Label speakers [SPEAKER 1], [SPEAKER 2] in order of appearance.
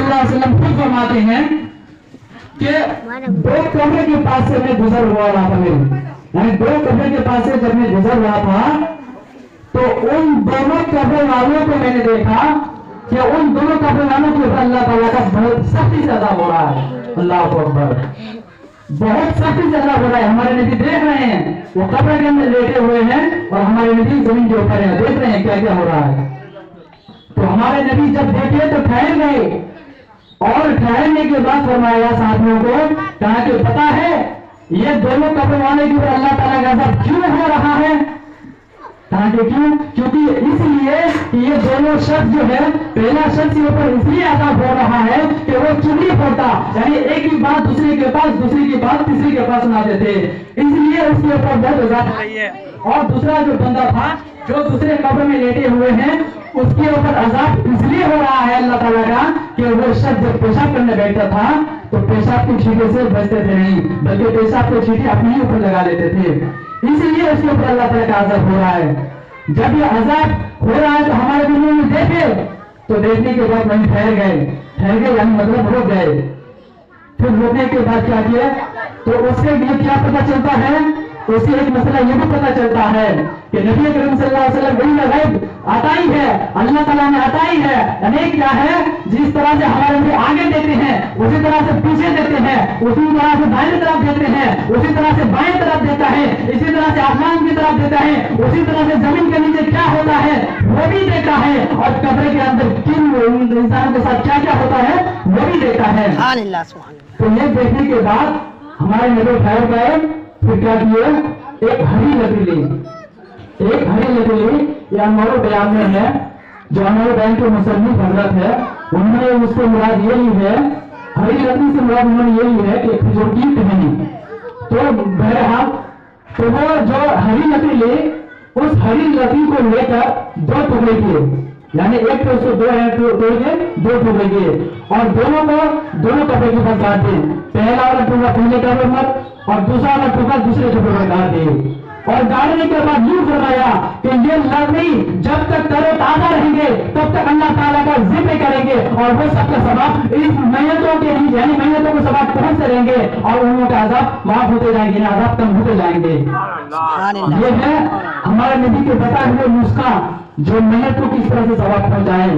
[SPEAKER 1] सल्लल्लाहु अलैहि वसल्लम खुद फरमाते हैं कि दो कब्र के पास से मैं गुजर हुआ रहा था यानी दो कब्र के पास से जब मैं गुजर रहा था तो उन दोनों कब्र वालों को मैंने देखा कि उन दोनों कब्र वालों के ऊपर अल्लाह ताला का बहुत सख्ती से अज़ाब हो रहा है। अल्लाह अकबर, बहुत सख्ती से अज़ाब हो रहा है। हमारे नबी देख रहे हैं, वो कब्र के अंदर लेटे हुए हैं और हमारे नबी जमीन के ऊपर हैं, देख रहे हैं क्या क्या हो रहा है। तो हमारे नबी जब देखे तो ठहर गए और ठहरने के बाद फरमाया साथियों को, कहा कि पता है ये दोनों कब्र वाले के ऊपर अल्लाह ताला का अज़ाब क्यों हो रहा है? कहा कि क्यों? क्योंकि इसलिए कि ये दोनों शख्स जो है, पहला शख्स के ऊपर इसलिए अज़ाब हो रहा है कि वो चुगली करता, यानी एक ही बात दूसरे के पास, दूसरी की बात तीसरी के पास सुनाते थे, इसलिए उसके ऊपर बहुत अज़ाब हो रही है। और दूसरा जो बंदा था जो दूसरे कब्र में लेटे हुए हैं, उसके ऊपर अज़ाब इसलिए हो रहा है अल्लाह ताला का कि वो शख्स जब पेशाब करने बैठता था तो पेशाब की छींटे से बचते थे नहीं, बल्कि पेशाब की छींटे अपने ही ऊपर लगा लेते थे, इसीलिए उसके ऊपर अल्लाह ताला का अज़ाब हो रहा है। जब ये अज़ाब हो रहा है तो हमारे दिलों में देखे तो देखने के बाद वहीं ठहर गए यानी मतलब रुक गए। फिर रुकने के बाद क्या किया तो उससे ये क्या पता चलता है, उससे एक मसला ये भी पता चलता है कि नबी करीम सल्लल्लाहु अलैहि वसल्लम इल्म गैब आता ही है, अल्लाह ताला ने आता ही है, यानी क्या है जिस तरह से हमारे लिए आगे देते हैं उसी तरह से पीछे देते हैं, उसी तरह से दाहिने तरफ देते हैं, उसी तरह से बाएं तरफ देता है, इसी तरह से आसमान की तरफ देता है, उसी तरह से जमीन के नीचे क्या होता है वो भी देता है, और कब्र के अंदर किन इंसान के साथ क्या क्या होता है वो भी देता है। तो ये देखने के बाद हमारे नबी ठहर गए, फिर क्या किए, एक हरी लकड़ी ली, ये अनवर बयान में है, जो अनवर बयान के मुसन्निफ हजरत है उन्होंने उसको मुराद ये ली है, हरी लकड़ी से मुराद उन्होंने ये ली है कि खजूर की टहनी। तो बहरहाल तो वो जो हरी लकड़ी ली, उस हरी लकड़ी को लेकर दो टुकड़े किए, यानी एक तो उसको दो टुकड़े किए और दोनों कपड़े के पास काट दिए, पहला वाला टुकड़ा पहले कपड़े पर और दूसरा वाला टुकड़ा दूसरे कपड़े पर काट दिए। और गाड़ने के बाद यूं फरमाया कि ये लड़नी जब तक तरो ताजा रहेंगे तब तक अल्लाह ताला का जिक्र करेंगे और वो सबका सवाब इस मैयतों के लिए, यानी मैयतों को सवाब पहुंचते रहेंगे और उन लोगों का अज़ाब माफ होते जाएंगे, अज़ाब कम होते जाएंगे। ये है हमारे नबी के बताए हुए नुस्खा जो मैयत को किस तरह से सवाब पहुंचाए।